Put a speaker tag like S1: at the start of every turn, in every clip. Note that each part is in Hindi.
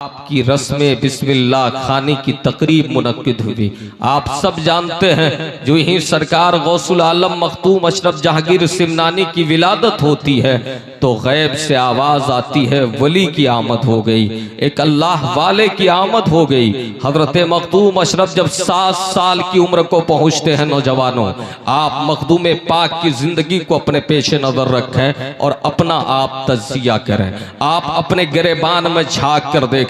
S1: आपकी रस्में बिस्मिल्लाह खाने की तकरीब मुनक्किद हुई। आप सब जानते हैं जो ही सरकार गौसुल आलम मखदूम अशरफ जहांगीर सिमनानी की विलादत होती है तो गैब से आवाज आती है वली की आमद हो गई, एक अल्लाह वाले की आमद हो गई। हजरत मखदूम अशरफ जब 7 साल की उम्र को पहुंचते हैं नौजवानों, आप मखदूम पाक की जिंदगी को अपने पेशे नजर रखें और अपना आप तज़किया करें। आप अपने गिरेबान में झांक कर देखें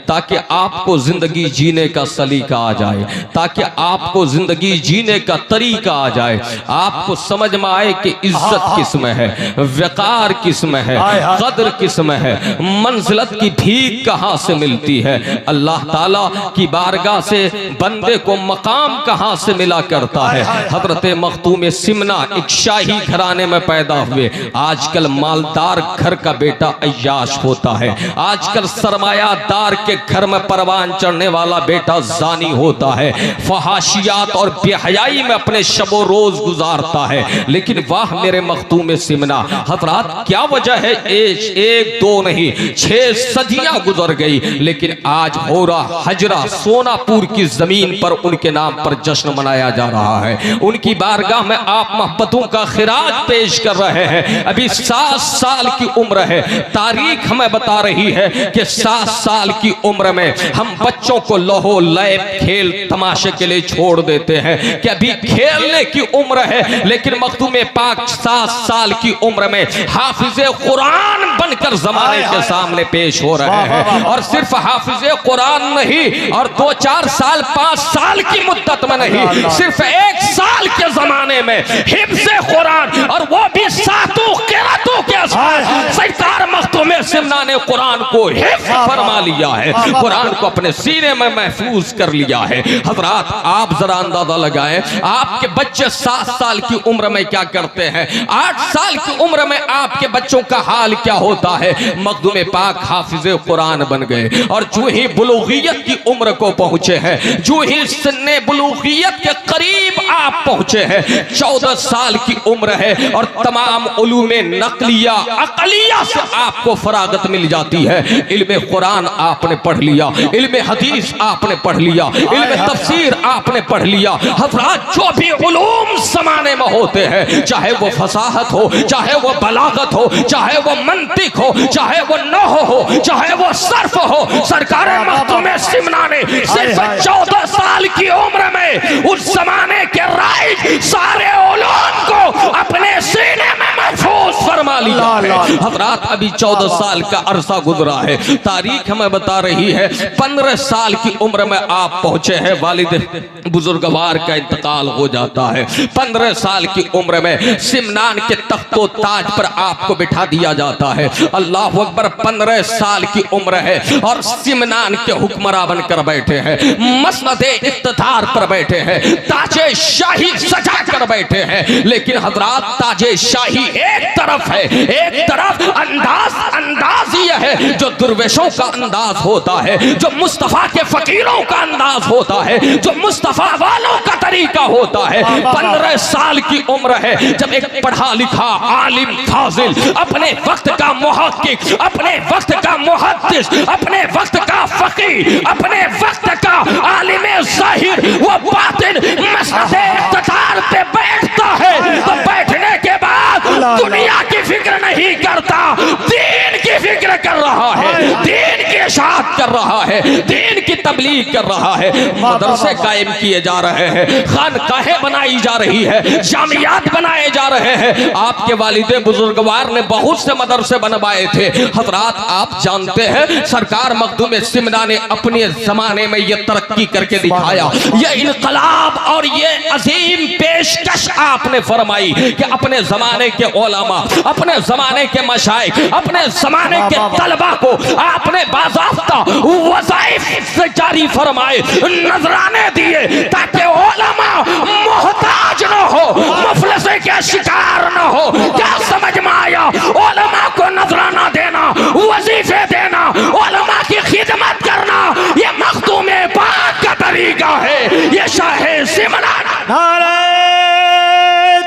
S1: ताकि आपको जिंदगी जीने का सलीका आ जाए, ताकि आपको जिंदगी जीने का तरीका आ जाए, आपको समझ में आए कि इज्जत किस में है, वक़ार किस में है, कदर किस में है, मंजिलत की भीख कहां से मिलती है, अल्लाह ताला की बारगाह से बंदे को मकाम कहां से मिला करता है। हजरत मखदूम सिमना एक शाही घराने में पैदा हुए। आजकल मालदार घर का बेटा अय्याश होता है, आजकल सरमायादार के घर में परवान चढ़ने वाला बेटा जानी होता है, फहाशियात और बेहयाई में अपने शबो रोज गुजारता है। लेकिन वाह मेरे मखदूम सिमना, हजरात क्या वजह है, एक दो नहीं 6 सदियां गुजर गई, लेकिन आज होरा हजरा सोनापुर की जमीन पर उनके नाम पर जश्न मनाया जा रहा है। उनकी बारगाह में आप मोहब्बतों का खिराज पेश कर रहे हैं। अभी 7 साल की उम्र है, तारीख हमें बता रही है कि 7 साल की उम्र में हम बच्चों को लहो लैब खेल तमाशे के लिए छोड़ देते हैं कि अभी खेलने की उम्र है, लेकिन मखदूम पाक 7 साल की उम्र में हाफिज़े कुरान बनकर जमाने के सामने पेश हो रहे हैं। और सिर्फ हाफिज़े कुरान नहीं और 2-4 साल 5 साल की मुद्दत में नहीं, सिर्फ 1 साल के जमाने में हिफ्ज़े कुरान, और वो भी 7 क़िरातों के साथ सरकार मखदूम सिमना ने कुरान को हिफ्ज़ फरमा लिया है, कुरान को अपने सीने में महफूज कर लिया है। हजरात आप जरा अंदाजा लगाएं, आपके बच्चे 7 साल की उम्र में क्या करते हैं, 8 साल की उम्र में आपके बच्चों का हाल क्या होता है। मखदूम पाक हाफिज़े कुरान बन गए और जो ही बुलूगियत की उम्र को पहुंचे हैं, जो ही सन्ने बुलूगियत के करीब आप पहुंचे हैं, 14 साल की उम्र है और तमाम उलूमे नकलिया अकलिया से आपको फरागत मिल जाती है। इल्मे कुरान आपने पढ़ लिया, इल्मे हदीस आपने पढ़ लिया, इल्मे तफसीर आपने पढ़ लिया। हजरात जो भी उलूम ज़माने में होते हैं, चाहे वो फसाहत हो, चाहे वो बलागत हो, चाहे वो मंतिक हो, चाहे वो नहव हो, चाहे वो सर्फ हो, सरकार मखदूम सिमना ने सिर्फ 14 साल की उम्र में उस जमाने के राइज सारे उलूम को अपने सीने में महफूज फरमा लिया है। हजरात अभी 14 साल का अरसा गुजरा है, तारीख हमें बता रही है 15 साल की उम्र में आप पहुंचे हैं, वालिद बुजुर्गवार का इंतकाल हो जाता है। 15 साल की उम्र में सिमनान के तख्तो ताज पर आपको बिठा दिया जाता है। अल्लाह अकबर, 15 साल की उम्र है और सिमनान के हुक्मरां बनकर बैठे हैं, मसनदे इक़्तिदार पर बैठे हैं, ताजे शाही सजा कर बैठे हैं। लेकिन हजरात ताजे शाही एक तरफ है, एक तरफ अंदाज यह है जो दुर्वेशों का अंदाज होता है, जो मुस्तफा के फकीरों का अंदाज होता है, जो मुस्तफा वालों का तरीका होता है। 15 साल की उम्र है जब एक पढ़ा लिखा आलिम फाजिल, अपने वक्त का मुहक्किक, अपने वक्त का मुहद्दिस, अपने वक्त का फकीह, अपने वक्त का आलिम ज़ाहिर, वो बातिन मसनदे इक़्तिदार पे बैठता है तो बैठने के बाद दुनिया की फिक्र नहीं करता, दीन की फिक्र कर रहा है, दीन की इशाअत कर रहा है, दीन की तबलीग कर रहा है। मदरसे कायम किए जा रहे हैं, खानकाहें बनाई जा रही है, जामियात बनाए जा रहे हैं। आपके वालिदे बुजुर्गवार ने बहुत से मदरसे बनवाए थे। हजरात आप जानते हैं सरकार मखदूम सिमना ने अपने जमाने में यह तरक्की करके दिखाया, यह इनकलाब और यह अजीम पेशकश आपने फरमाई कि अपने जमाने के उलमा, अपने जमाने के मशाइख, अपने जमाने के तलबा को आपने बाज़ाब्ता वज़ाइफ से जारी फरमाए, नजराने दिए ताकि उलमा मोहताज न हो, मुफलिसी के शिकार न हो। क्या समझ में आया? उलमा को नजराना देना, वजीफे देना, उलमा की खिदमत करना, ये मखदूम पाक का तरीका है, ये शाहे सिमना।
S2: नारे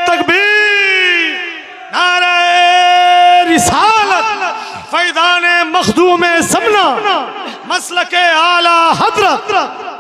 S2: तकबीर, नारे रिसालत, फैज़ाने मखदूम सिमना। मसलके आला हजरत,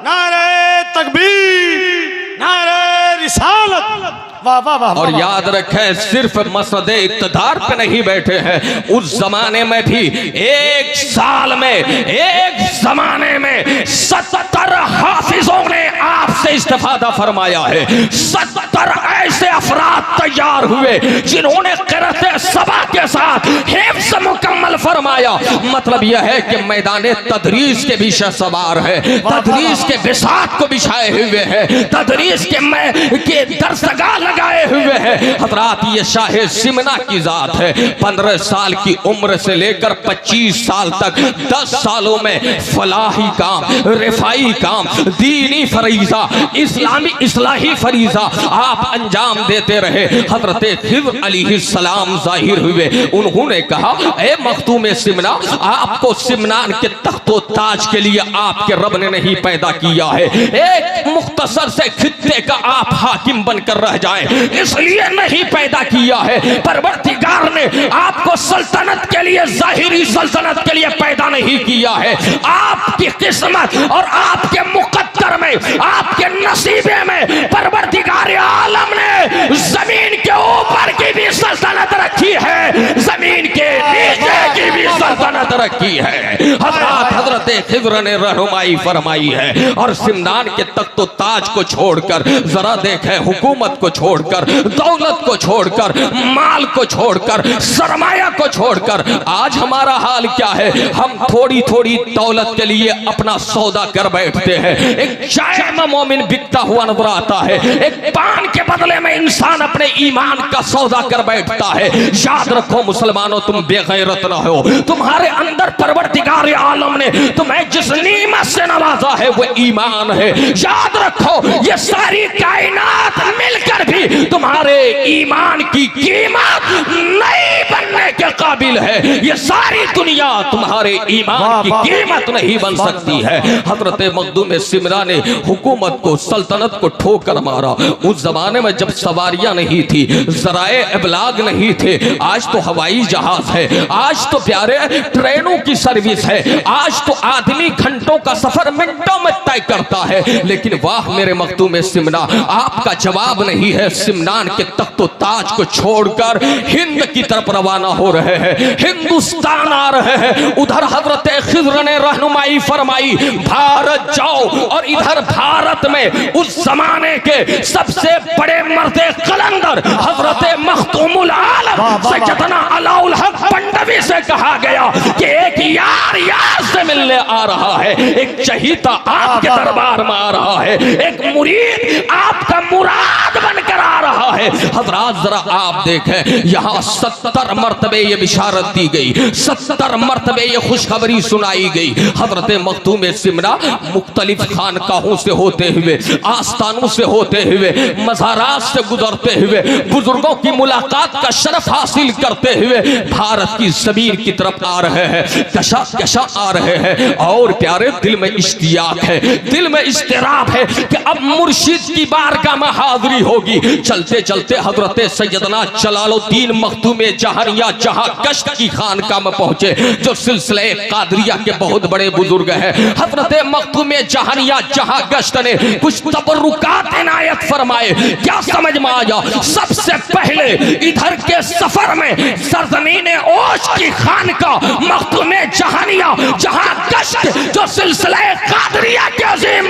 S2: नारे तकबीर, नारे रिसालत। वाह वाह वाह। और याद रखें, सिर्फ मसनद इक़्तिदार पे नहीं बैठे हैं, उस जमाने में भी एक साल में, एक जमाने में 70 हाफिजों ने आपसे इस्तिफादा फरमाया है। 70 ऐसे अफराद तैयार हुए जिन्होंने क़िराअत सबा के साथ हिफ्ज़ मुकम्मल फरमाया। मतलब यह है कि मैदान तदरीस के भी सवार है, तदरीस के बिसात को बिछाए हुए हैं, तदरीस के दरसगाह लगाए हुए हैं। हज़रात, ये शाह सिमना की जात है। 15 साल की उम्र से लेकर 25 साल तक 10 सालों में फलाही काम, रिफाई काम, दीनी फरीज़ा, इस्लामी इस्लाही फरीज़ा आप अंजाम देते रहे। हज़रत खिज़र अलैहिस्सलाम ज़ाहिर हुए। उन्होंने कहा, ए मखदूम सिमना, आपको सिमनान के तख्तो ताज के लिए आपके रब ने नहीं पैदा किया है, एक मुख्तसर से खित्ते का आप हाकिम बनकर रह जाएं, इसलिए नहीं पैदा किया है। परवरदिगार ने आपको सल्तनत के लिए, ज़ाहिरी सल्तनत के लिए पैदा नहीं किया है। आपकी किस्मत और आपके मुकद्दर में, आपके नसीबे में परवरदिगार आलम ने जमीन के ऊपर की भी सल्तनत रखी है, जमीन के नीचे की भी सल्तनत रखी है। हज़रत खिज़र ने रहनुमाई फरमाई है। और सिमनान के तख्तो ताज को छोड़कर जरा देखें, हुकूमत को छोड़कर, दौलत को छोड़कर, माल को छोड़कर, सरमाया को छोड़कर आज हमारा हाल क्या है। हम थोड़ी थोड़ी दौलत के लिए अपना सौदा कर बैठते हैं। एक चाय में मोमिन बिकता हुआ नजर आता है, एक पान के बदले में इंसान अपने ईमान का सौदा कर बैठता है। याद रखो मुसलमानों, तुम बेगैरत न हो। तुम्हारे अंदर परवरदिगार आलम ने तुम्हें जिस नीमत से नवाजा है वो ईमान है। याद रखो, ये सारी कायनात मिलकर भी तुम्हारे ईमान की कीमत नहीं बनने के काबिल है। ये सारी दुनिया तुम्हारे ईमान की कीमत नहीं बन सकती है। हज़रत मखदूम सिमरा ने हुकूमत को, सल्तनत को ठोकर मारा। उस जमाने में जब सवारियां नहीं थी, ज़राए इबलाग नहीं थे। आज तो हवाई जहाज है, आज तो प्यारे ट्रेनों की सर्विस है, आज तो आदमी घंटों का सफर मिनटों में तय करता है। लेकिन वाह मेरे मखदूम सिमना, आपका जवाब नहीं है। सिमनान के तख्तो ताज को छोड़कर हिंद की तरफ रवाना हो रहे हैं, हिंदुस्तान आ रहे हैं। उधर हज़रत खिज़र ने रहनुमाई फरमाई, भारत जाओ। और इधर भारत में उस जमाने के सबसे बड़े मर्दे कलंदर हज़रत मखदूमुल आलम सैयदना अलाउल हक पंडवी से कहा गया कि एक यार यार से मिलने आ रहा है, एक चहीता आपके दरबार में आ रहा है, एक मुरीद आपका मुराद बनकर आ रहा है। हज़रात जरा आप देखें, यहाँ 70 मरतबे ये बिशारत दी गई, 70 मरतबे ये खुशखबरी सुनाई गई। हज़रत मखदूम सिमरा मुख्तलिफ खानकाहों से होते हुए, आस्थानों से होते हुए, मज़ारात से गुजरते हुए, बुजुर्गों की मुलाकात का शरफ हासिल करते हुए भारत की ज़मीन की तरफ आ रहे हैं, कशा कशा आ रहे हैं। और प्यारे, दिल में इश्तियाक है, दिल में इस्तिराब है कि अब मुर्शिद की बारगाह में हाज़िरी होगी। चलते चलते हज़रत सैयदना जलालुद्दीन मखदूम जहानिया जहां गश्त की खानकाह में पहुंचे, जो सिलसिले कादरिया के बहुत बड़े बुजुर्ग हैं। हज़रत मखदूम जहानिया जहां गश्त ने कुछ तबर्रुकात इनायत फरमाए। क्या समझ में आया? सबसे पहले इधर के सफर में सरजमीन ओश की खानकाह मखदूम जहानिया जहां गश्त, जो सिलसिले कादरिया के अजीम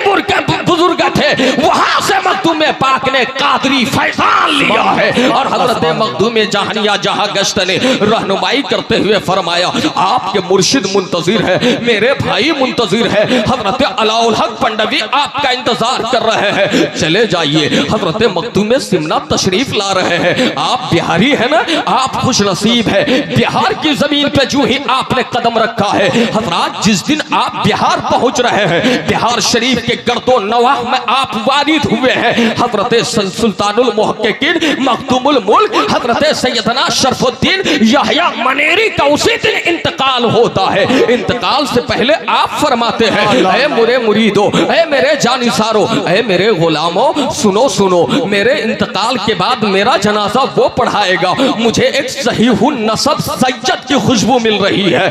S2: बुजुर्ग थे, वहां से मखदूम पाक ने कादरी फैजान लिया है। और हज़रत मखदूम जहानिया जहां गश्त ने रहनुमाई करते हुए फरमाया, आपके मुर्शिद मुंतजिर है, मेरे भाई मुंतजिर है, हज़रत अलाउल हक पंडवी आपका इंतजार कर रहे हैं, चले जाइए। हज़रत मखदूम सिमना तशरीफ ला रहे हैं। आप बिहारी है ना, आप खुश नसीब है। बिहार की जमीन पे जो ही आपने कदम रखा है, हज़रात जिस दिन आप बिहार पहुंच रहे हैं, बिहार शरीफ के गर्दो नवाह में आप वारिद हुए हैं। हज़रत सुल्तानुल मुहक्किकीन मखदूमुल मुल्क हज़रत सैयदना शरफुद्दीन यहया मनेरी का उसी दिन इंतकाल होता है। इंतकाल से पहले आप फरमाते हैं, ऐ मेरे मुरीदो, ऐ मेरे जानिसारो, ऐ मेरे गुलामों, सुनो सुनो, मेरे इंतकाल के बाद मेरा जनाजा वो पढ़ाएगा। मुझे एक सहीहुन नसब सैयद की खुशबू मिल रही है।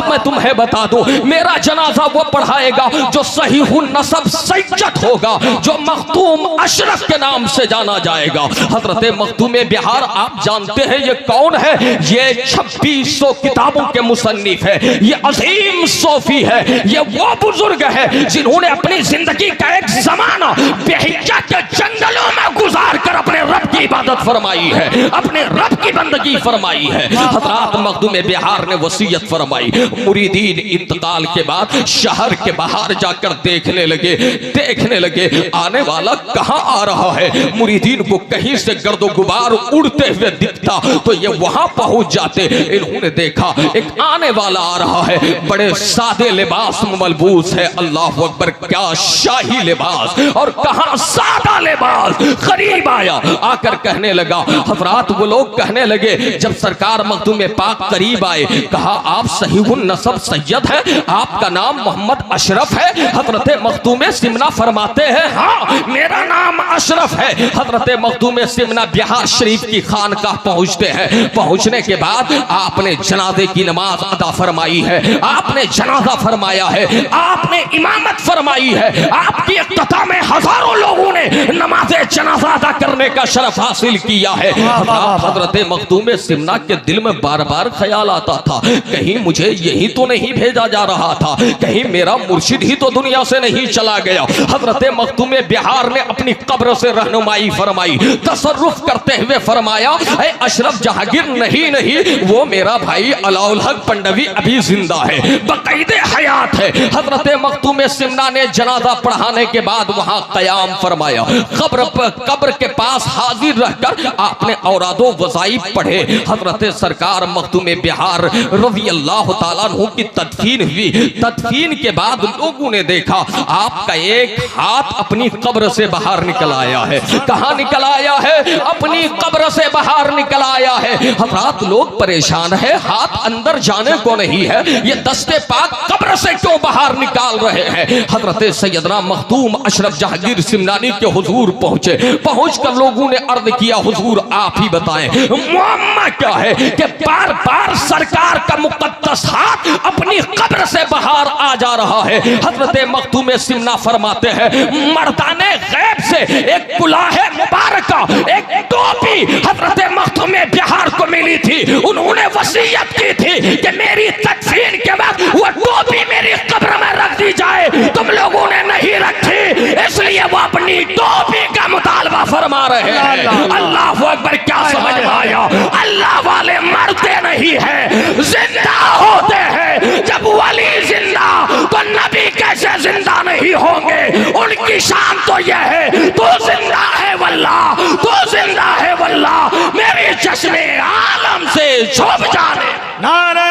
S2: मैं तुम्हें बता दूं, मेरा जनाजा
S1: जनाजा वो पढ़ाएगा जो सहीहुन नसब सैयद होगा, जो मखदूम अशरफ के नाम से जाना जाएगा। हजरत मखदूम बिहार आप जानते हैं ये कौन है? ये 2600 किताबों के मुसन्निफ है, ये अजीम सूफी है, ये वो बुजुर्ग है जिन्होंने अपनी जिंदगी का एक जमाना बेहिज्जा के जंगलों में गुजार कर अपने रब की इबादत फरमाई है, अपने रब की बंदगी फरमाई है। हजरत मखदूम बिहार ने वसीयत फरमाई, मुरीदीन इंतकाल के बाद शहर के बाहर जाकर देखने लगे आने वाला कहां आ रहा है। मुरीदीन को कहीं से गर्दो गुबार उड़ते हुए दिखता तो ये वहां पहुंच जाते। इन्होंने देखा एक आने वाला आ रहा है, बड़े सादे लिबास में मलबूस है। अल्लाह अकबर, क्या शाही लिबास और कहां सादा लिबास। करीब आया, आकर कहने लगा, हजरात वो लोग कहने लगे जब सरकार मखदूम पाक करीब आए, कहा आप सहीहुन नसब सैयद है, आपका नाम मोहम्मद अशरफ है? हजरत मखदूम सिमना फरमाते हैं हाँ मेरा नाम अशरफ है। हजरत मखदूम सिमना बिहार शरीफ की खानकाह पहुंचते हैं। पहुंचने के बाद आपने जनाजे की नमाज अदा फरमाई है, आपने जनाजा फरमाया है, आपने इमामत फरमाई है, आपकी इक्तदा में हजारों लोगों ने नमाजे जनाजा अदा करने का शरफ हासिल किया है। हजरत मखदूम सिमना के दिल में बार बार ख्याल आता था, कहीं मुझे यही तो नहीं भेजा जा रहा था, कहीं मेरा मुर्शिद ही तो दुनिया से नहीं चला गया। हजरत मखदूम बिहार ने अपनी कब्र से रहनुमाई फरमाई, तसर्रुफ करते हुए फरमाया, ऐ अशरफ जहांगीर, नहीं वो मेरा भाई अलाउल हक पंडवी अभी जिंदा है, बकायदे हयात है। हजरत मखदूम सिमना ने जनाजा पढ़ाने के बाद वहां कयाम फरमाया, कब्र के पास हाजिर रहकर आपने औरादो वज़ाइफ पढ़े। हजरत सरकार मखदूम बिहार रज़ी अल्लाह ताला अन्हु की तदफीन हुई। तदफीन के बाद लोगों ने देखा आपका एक हाथ अपनी कब्र से बाहर निकल आया है। कहां निकल आया है? अपनी कब्र से बाहर निकल आया है। हजरात लोग परेशान है, हाथ अंदर जाने को नहीं है, ये दस्ते पाक कब्र से क्यों बाहर निकाल रहे हैं? हजरत सैयदना मखदूम अशरफ जहांगीर सिमनानी के हुजूर पहुंचे। पहुंचकर लोगों ने अर्ज किया, हुजूर आप ही बताएं मुअम्मा क्या है कि बार बार सरकार का मुकद्दस हाथ अपनी कब्र से बाहर आ जा रहा है। हजरत मखदूम सिमना फरमाते हैं, मर्दाने गैब से एक कुलाहे मुबारका, एक टोपी हजरत मखदूम बिहार को मिली थी। उन्होंने वसीयत की थी कि मेरी तदफीन के वक्त वो टोपी मेरी कब्र में रख दी जाए, तुम लोगों ने नहीं रखी, इसलिए वो अपनी टोपी का मुतालबा फरमा रहे हैं। अल्लाह अकबर, क्या समझ में आया? अल्लाह वाले मरते नहीं है, जिंदा होते हैं। जब वली जिंदा तो नबी कैसे जिंदा नहीं होंगे? उनकी शान तो यह है, तो जिंदा है वल्लाह, तो जिंदा है वल्लाह, मेरी चश्मे आलम से छुप जाने।
S2: नारे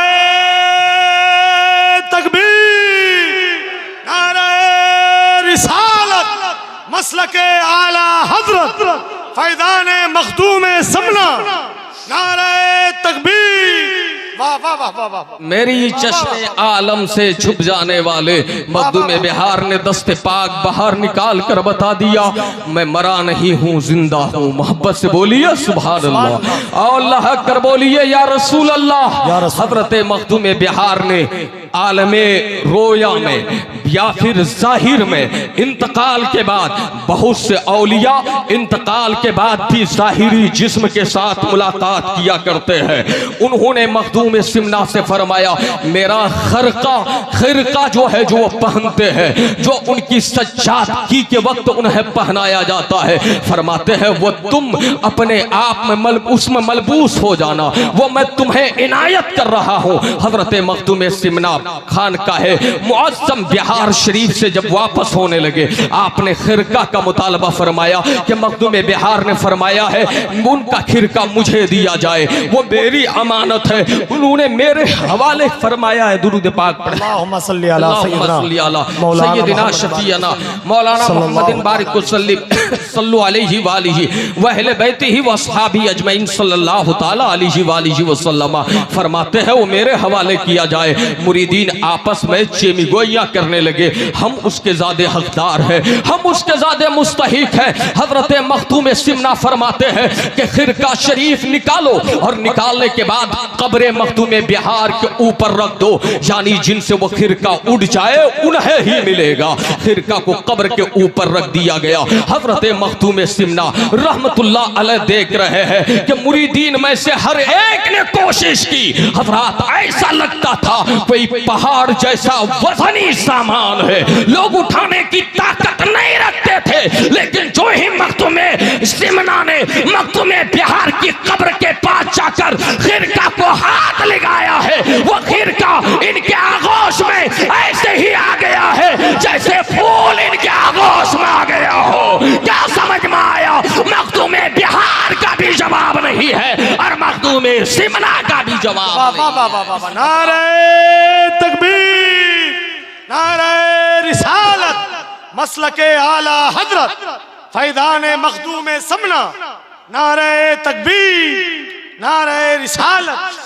S2: तकबीर, नारे रिसालत, मसलके आला हजरत फैजान मखदूम सिमना, नारे तकबीर। वाह वाह वाह वाह वाह।
S1: मेरी चश्मे आलम से छुप जाने वाले मखदूम बिहार ने दस्ते पाक बाहर निकाल कर बता दिया, मैं मरा नहीं हूँ, जिंदा हूँ। मोहब्बत से बोलिए सुभान अल्लाह, और अल्लाह कर बोलिए या रसूल अल्लाह। हजरत मखदूम बिहार ने आलमे रोया में या फिर जाहिर में इंतकाल के बाद बहुत से औलिया इंतकाल के बाद भी जाहिरी जिस्म के साथ मुलाकात किया करते हैं। उन्होंने मखदूम सिमना से फरमाया, मेरा खिरका जो है जो पहनते हैं, जो उनकी सज्जादगी के वक्त उन्हें पहनाया जाता है, फरमाते हैं वो तुम अपने आप में उसमें मलबूस हो जाना, वो मैं तुम्हें इनायत कर रहा हूँ। हजरत मखदूम सिमना खान का है मुअज्जम बिहार शरीफ से जब वापस होने लगे, आपने खिरका का मुतालबा फरमाया कि मखदूम बिहार ने फरमाया है उनका खिरका मुझे दिया जाए, वो मेरी अमानत है, उन्होंने मेरे हवाले फरमाया है। दुरूद पाक पढ़े,
S2: अल्लाहुम्मा सल्ली अला
S1: सय्यदिना शफीअना मौलाना मोहम्मदिन बारिक वसल्लिम सल्लल्लाहु अलैहि वालिहि व अहले बैतिही व अस्हाबी अजमईन सल्लल्लाहु ताला अलैहि वालिहि वसल्लम फरमाते हैं वो मेरे हवाले किया जाए। मुरीदीन आपस में चेमीगोइयां करने लगे, हम उसके ज़्यादा हकदार हैं, हम उसके ज़्यादा मुस्तहिक हैं। हजरत मखदूम सिमना फरमाते हैं कि खिरका शरीफ निकालो और निकालने के बाद कब्र मखदूम बिहार के ऊपर रख दो, यानी जिनसे वो खिरका उड़ जाए उन्हें ही मिलेगा। खिरका को कब्र के ऊपर रख दिया गया। हजरत मखदूम सिमना रहमतुल्लाह अलैह देख रहे हैं कि मुरीदीन में से हर एक ने कोशिश की। हजरात ऐसा लगता था कोई पहाड़ जैसा वजनी सामान है, लोग उठाने की ताकत नहीं रखते थे, लेकिन जो ही मखदूम सिमना ने मखदूम बिहार की कब्र के पास जाकर खिरका को हाथ लगाया है, वो खिरका इनके आगोश में ऐसे ही आ गया है जैसे फूल इनके आगोश में आ गया हो। क्या समझ में आया? मखदूम बिहार का भी जवाब नहीं है और मखदूम सिमना का भी जवाब नहीं।
S2: नारे तकबीर, नारे रिसालत, मसलके आला हजरत, फैदान मखदूम सिमना, नारे तकबीर, नारे रिसालत।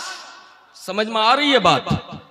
S1: समझ में आ रही है बात?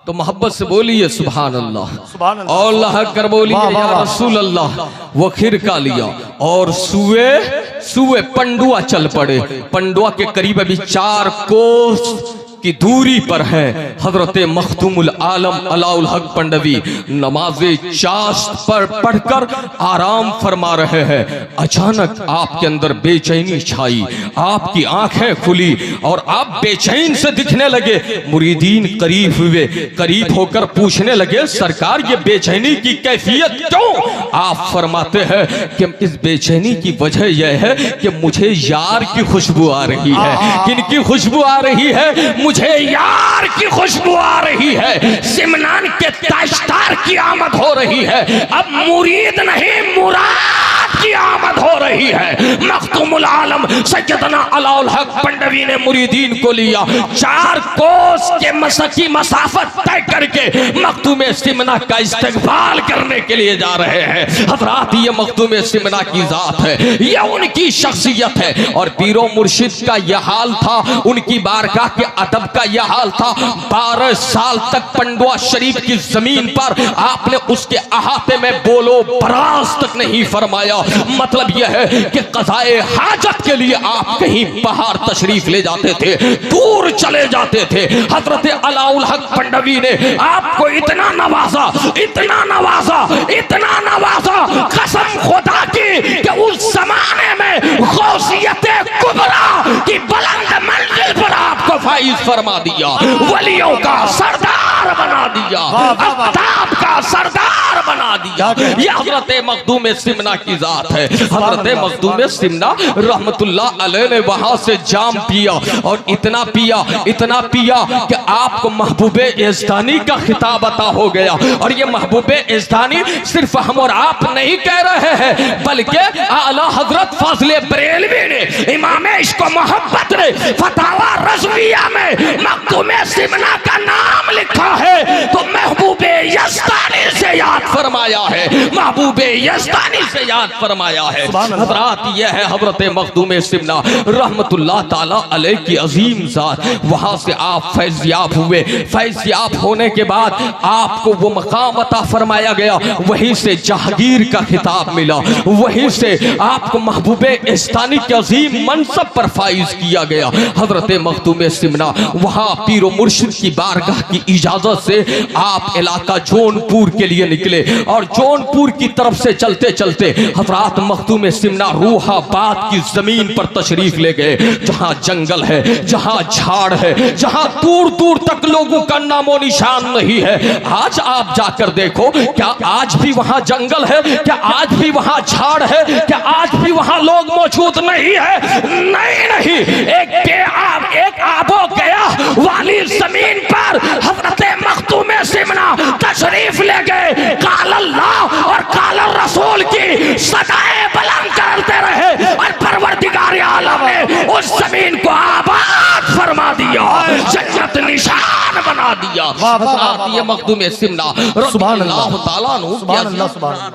S1: तो मोहब्बत से बोलिए सुभान अल्लाह,
S2: सुभान अल्लाह,
S1: और अल्लाह अकबर बोलिए या रसूल अल्लाह। वो खिरका लिया और सुए पंडुआ चल पड़े। पंडुआ के करीब अभी 4 कोस की दूरी पर है हजरत मखदूमुल आलम अलाउल हक पंडवी नमाज़े चाश्त पर पढ़कर आराम फरमा रहे हैं। अचानक आपके अंदर बेचैनी छाई, आपकी आंखें खुली और आप बेचैन से दिखने लगे। मुरीदीन करीब हुए, करीब होकर पूछने लगे सरकार ये बेचैनी की कैफियत क्यों? आप फरमाते हैं कि इस बेचैनी की वजह यह है कि मुझे यार की खुशबू आ रही है। किनकी खुशबू आ रही है? मुझे यार की खुशबू आ रही है। सिमनान के ताजदार की आमद हो रही है। अब मुरीद नहीं मुराद की आमद हो रही है। मखदूमुल आलम सैयदना अलाउल हक पंडवी ने मुरीदीन को लिया, 4 कोस के मसकी मसाफत तय करके मखदूम सिमना का इस्तकबाल करने के लिए जा रहे हैं। हजरात ये मखदूम सिमना की जात है, ये उनकी शख्सियत है और पीरो मुर्शिद का यह हाल था, उनकी बारगाह के अदब का यह हाल था। 12 साल तक पंडुआ शरीफ की जमीन पर आपने उसके अहाते में बोलो बरास तक नहीं फरमाया। मतलब यह है कि क़ज़ाए हाजत के लिए आप कहीं बाहर तशरीफ ले जाते थे, दूर चले जाते थे। हजरत अलाउल हक पंडवी ने आपको इतना नवाजा, इतना नवाजा, इतना नवाजा, कसम खुदा की कि उस जमाने में गौसियत कुबरा की बुलंद मंजिल पर आपको फाइज फरमा दिया, वलियों का सरदार बना दिया, अफ्ताब का सरदार बना दिया। यह हजरत मखदूम सिमना की जात है। हजरत मखदूम सिमना रहमतुल्लाह अलैह ने वहां से जाम पिया और इतना पिया, इतना पिया कि आपको महबूबे इज़्दानी का खिताब अता हो गया। और ये महबूबे इज़्दानी सिर्फ हम और आप नहीं कह रहे हैं, बल्कि आला हजरत फाज़िले बरेलवी ने, इमाम इश्क़ व मोहब्बत ने फतावा रज़विया में मखदूम सिमना का नाम लिखा है तो महबूबे यज़दानी से याद फरमाया है, महबूबे यज़दानी से याद फरमाया है। हजरात यह है हजरत मखदूम सिमना रहमतुल्लाह ताला अलैह की अजीम जात। वहां से आप फैज़याब हुए, फैज़याब होने के बाद आपको वो मकाम अता फरमाया गया, वहीं से जहांगीर का खिताब मिला, वहीं से आपको महबूबे इज़्दानी के अजीम मनसब पर फाइज किया गया। हजरत मखदूम सिमना वहां पीरो मुर्शिद की बारगाह की इजाजत से आप इलाका जौनपुर के लिए निकले और जौनपुर की तरफ से चलते चलते हजरात मखदूम सिमना रूहाबाद की जमीन पर तशरीफ ले गए, जहां जंगल है, जहां झाड़ है, जहां दूर दूर तक लोगों का नामो निशान नहीं है। आज आप जाकर देखो, क्या आज भी वहां जंगल है? क्या आज भी वहां झाड़ है? क्या आज भी वहां लोग मौजूद नहीं है? नहीं नहीं, एक आबो गया वाली जमीन पर हजरत मखदूम सिमना तशरीफ ले गए। काल अल्लाह और काल रसूल की सदाएं बुलंद करते रहे और परवरदिगार आलम ने उस जमीन को आबाद फरमा दिया, जन्नत निशान बना बना दिया। ये मखदूम सिमना रज़ियल्लाहु ताला अन्हु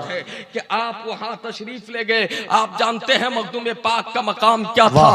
S1: है कि आप वहां तशरीफ ले गए। आप जानते हैं मखदूम पाक का मकाम क्या था।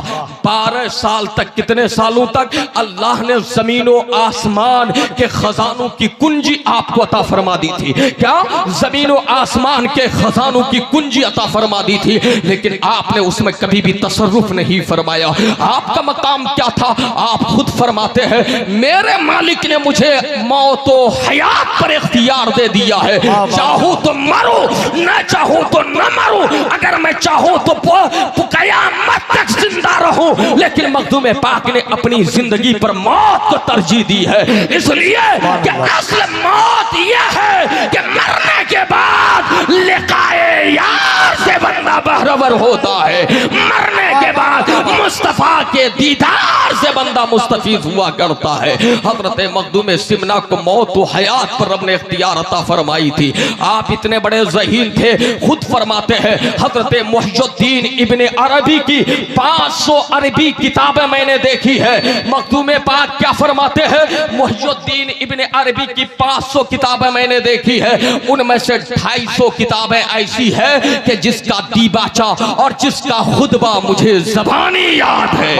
S1: 12 साल तक, कितने सालों तक अल्लाह ने जमीनों आसमान के खजानों की कुंजी आपको अता फरमा दी थी। क्या जमीनों आसमान के खजानों की कुंजी अता फरमा दी थी, लेकिन आपने उसमें कभी भी तसर्रुफ नहीं फरमाया। आपका मकाम क्या था? आप खुद फरमाते हैं मेरे मालिक ने मुझे मौत व हयात पर इख्तियार दे दिया है। चाहूं तो मरूं, न चाहूं तो न मरूं। अगर मैं चाहूं तो क़यामत तक जिंदा रहूं, लेकिन मखदूम पाक ने अपनी जिंदगी पर मौत को तरजीह दी है। इसलिए कि असल मौत यह है कि मरने के बाद लिकाए यार से बंदा बहरवर होता है। मरने के बाद मुस्तफा के दीदार से बंदा मुस्तफीद हुआ करता है। हजरत मखदूम सिमना को मौत व हयात पर रब ने इख्तियार अता फरमाई थी। आप इतने बड़े ज़हीन थे, खुद फरमाते हैं हजरत मुहियुद्दीन इब्ने अरबी की 500 अरबी किताबें मैंने देखी है। मखदूम पाक क्या फरमाते हैं? मुहियुद्दीन इब्ने अरबी की 500 किताबें मैंने देखी है, उनमें से 250 किताबें ऐसी है कि जिसका दीबाचा और जिसका खुतबा मुझे ज़बानी याद है।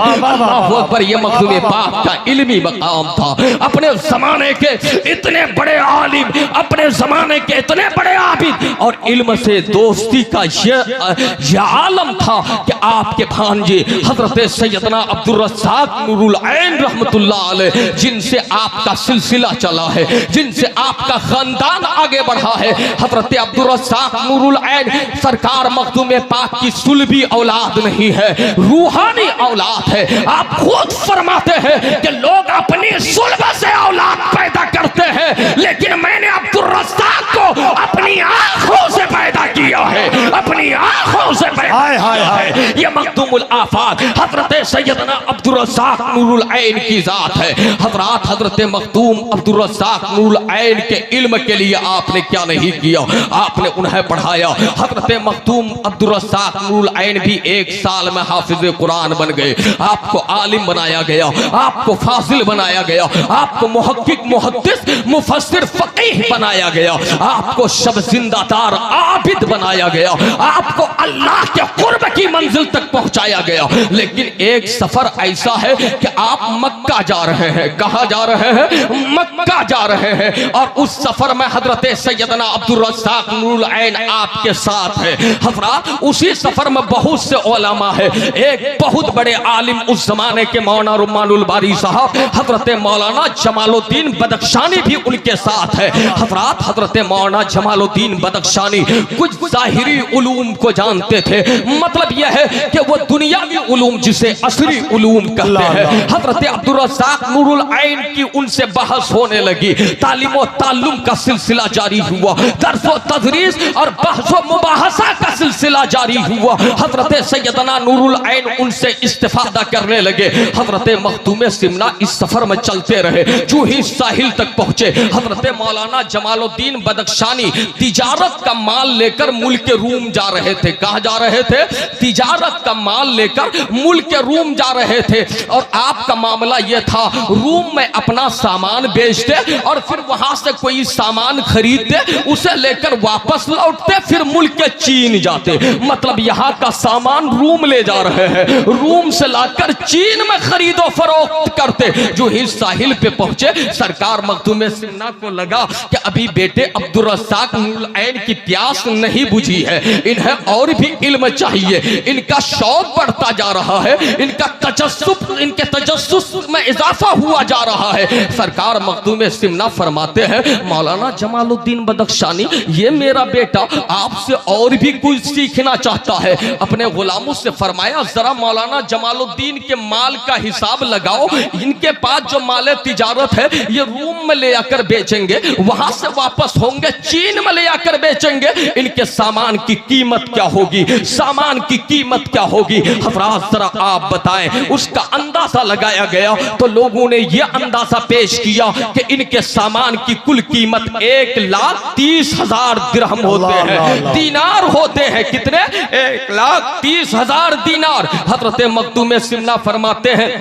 S1: वो पर ये मखदूम पाक का इल्मी मकाम था। अपने जमाने के इतने बड़े आलिम, अपने जमाने के इतने बड़े आबिद और इल्म से दोस्ती का ये आलम था कि आपके भांजे हजरत सैयदना अब्दुर रज़्ज़ाक़ नूरुल ऐन रहमतुल्लाह अलैह, जिनसे आपका सिलसिला चला है, जिनसे आपका खानदान आगे बढ़ा है, हजरत अब्दुर रज़्ज़ाक़ नूरुल ऐन सरकार मखदूम पाक की सुलभी औलाद नहीं है, रूहानी औलाद है। आप खुद फरमाते हैं कि लोग अपनी सुल्ब से औलाद पैदा करते हैं, लेकिन मैंने अब्दुर रज़्ज़ाक़ को अपनी आंखों से पैदा किया है, अपनी आंखों से पैदा किया है। ये मखदूमुल आफात हजरत सैयदना अब्दुर रज़्ज़ाक़ नूरुल ऐन की जात है। हजरत हजरत मखदूम अब्दुर रज़्ज़ाक़ नूरुल ऐन के इल्म के लिए आपने क्या नहीं किया, आपने उन्हें पढ़ाया। हजरत मखदूम अब्दुर रज़्ज़ाक़ नूरुल ऐन भी 1 साल में हाफिज़ कुरान बन गए। आपको आलिम बनाया गया, आपको फाजिल बनाया गया, आपको मुहक्किक मुहद्दिस मुफस्सिर फ़क़ीह बनाया गया, आपको शब जिंदादार आबिद बनाया गया, आपको अल्लाह के कुर्ब की मंजिल तक पहुंचाया गया। लेकिन एक सफर ऐसा है कि आप मक्का जा रहे हैं। कहां जा रहे हैं? मक्का जा रहे हैं। और उस सफर में हजरत सैयदना अब्दुर रज़्ज़ाक़ नूरुल ऐन आपके साथ है। हजरत उसी सफर में बहुत से उलमा है। एक बहुत बड़े आलिम उस जमाने के मौलाना रुमानुल बारी साहब हजरत मौलाना जमालुद्दीन बदख्शानी भी उनके साथ है। हजरत हजरत मौलाना जमालुद्दीन बदख्शानी कुछ ज़ाहिरी उलूम को जानते थे। मतलब यह है कि वो दुनियावी उलूम जिसे असरी उलूम कहते हैं। हजरत अब्दुर रज़्ज़ाक़ नूरुल ऐन की उनसे बहस होने लगी। तालीम व ताल्लुम का सिलसिला जारी हुआ, दर्स व तदरीस और बहस व मुबाहसा का सिलसिला जारी हुआ। हजरत सैयदना नूरुल ऐन उनसे इस्तिफादा करने लगे। हजरत मखदूम सिमना इस सफर में चलते रहे। जो ही साहिल तक पहुंचे, हजरत मौलाना जमालुद्दीन बदख्शानी तिजारत का माल लेकर मुल्क रूम जा रहे थे। कहा जा रहे थे? तिजारत का माल लेकर मुल्क रूम जा रहे थे। और आपका मामला यह था, रूम में अपना सामान बेचते और फिर वहां से कोई सामान खरीदते, उसे लेकर वापस लौटते, फिर मुल्क चीन जाते। मतलब यहाँ का सामान रूम ले जा रहे हैं, रूम से लाकर चीन में खरीदो फरोख्त करते। जो ही साहिल पे पहुंचे, सरकार मखदूम सिमना को लगा कि अभी बेटे अब्दुर रज़्ज़ाक़ नूरुल ऐन की प्यास नहीं बुझी है, इन्हें और भी इल्म चाहिए। इनका शौक बढ़ता जा रहा है, इनके तजस्सुस में इजाफा हुआ जा रहा है। सरकार मखदूम सिमना फरमाते हैं मौलाना जमालुद्दीन बदख्शानी, ये मेरा बेटा आपसे और भी कुछ सीखना चाहता है। अपने गुलामों से फरमाया जरा मौलाना जमालुद्दीन के माल का हिसाब लगाओ। इनके पास जो माल तिजारत है ये रूम में ले आकर बेचेंगे, वहां से वापस होंगे चीन में ले आकर बेचेंगे। इनके सामान की कीमत क्या होगी, सामान की कीमत क्या होगी? हजरात जरा आप बताएं। उसका अंदाजा लगाया गया तो लोगों ने यह अंदाजा पेश किया कि इनके सामान की कुल कीमत 1,30,000 दिरहम होते हैं, दीनार होते हैं। कितने? 1,30,000 दीनार। हजरत मखदूम सिमना फरमाते हैं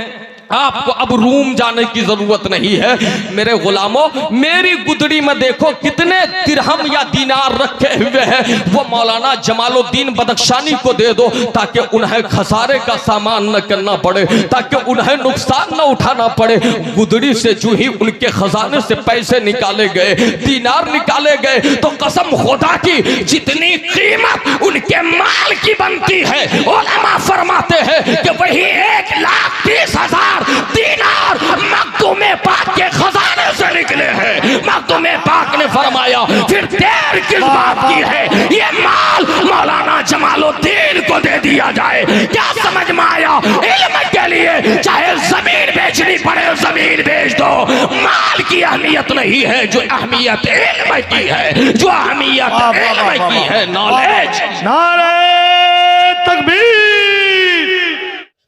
S1: आपको अब रूम जाने की जरूरत नहीं है। मेरे गुलामों, मेरी गुदड़ी में देखो कितने दिरहम या दीनार रखे हुए हैं, वो मौलाना जमालुद्दीन बदख्शानी को दे दो ताकि उन्हें खसारे का सामान न करना पड़े, ताकि उन्हें नुकसान न उठाना पड़े। गुदड़ी से जो ही उनके खजाने से पैसे निकाले गए, दीनार निकाले गए, तो कसम खुदा की जितनी कीमत उनके माल की बनती है, उलमा फरमाते हैं कि वही 1,30,000 दीनार मखदूमे पाक के खजाने से निकले हैं। मखदूमे पाक ने फरमाया फिर देर किस बात की है, ये माल मौलाना जमालुद्दीन को दे दिया जाए। क्या समझ में आया? इल्म के लिए चाहे जमीन बेचनी पड़े जमीन बेच दो। माल की अहमियत नहीं है, जो अहमियत इल्म की है, जो अहमियत इल्म की है, नॉलेज।
S2: नारे तकबीर।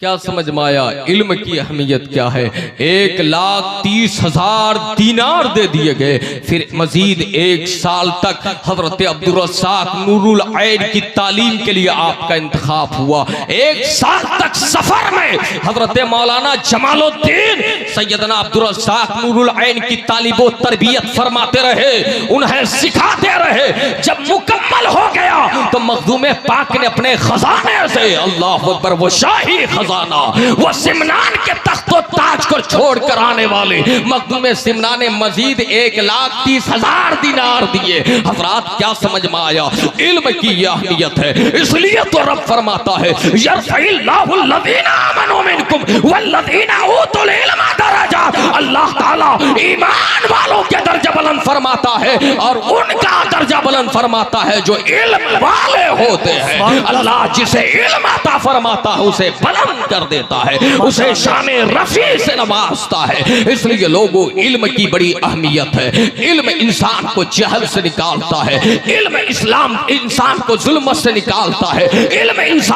S1: क्या समझ में आया? इल्म की अहमियत क्या है? 1,30,000 दीनार दे दिए गए। फिर मजीद 1 साल तक हजरत अब्दुल रज़्ज़ाक नूरुल ऐन की तालीम के लिए आपका इंतखाब हुआ। 1 साल तक सफर में हजरत मौलाना जमालुद्दीन सैयदना अब्दुल रज़्ज़ाक नूरुल ऐन की तालीम व तरबियत फरमाते रहे, उन्हें सिखाते रहे। जब मुकम्मल हो गया तो मखदूमे पाक ने अपने खजाने से, अल्लाह अकबर, वो शाही वो सिमनान के तख्तो ताज को छोड़कर आने वाले मखदूमे सिमनान ने मजीद 1,30,000 दीनार दिए। हजरात, क्या समझ में आया? इल्म की यह अहमियत है। इसलिए तो रब फरमाता है यरफ़इल्लाहुल्लज़ीना आमनू मिनकुम वल्लज़ीना ऊतुल इल्म दरजात। अल्लाह ताला ईमान वालों के दर्जा बुलंद फरमाता है और उनका दर्जा बुलंद फरमाता है जो इल्म वाले होते हैं। अल्लाह जिसे इल्म अता फरमाता है उसे बुलंद कर देता है, उसे शाने रफी से नवाजता है। इसलिए लोगों, इल्म की बड़ी अहमियत है। इल्म इंसान को जहल से निकालता है, इल्म इस्लाम इंसान को जुल्म से निकालता है, इल्म इंसान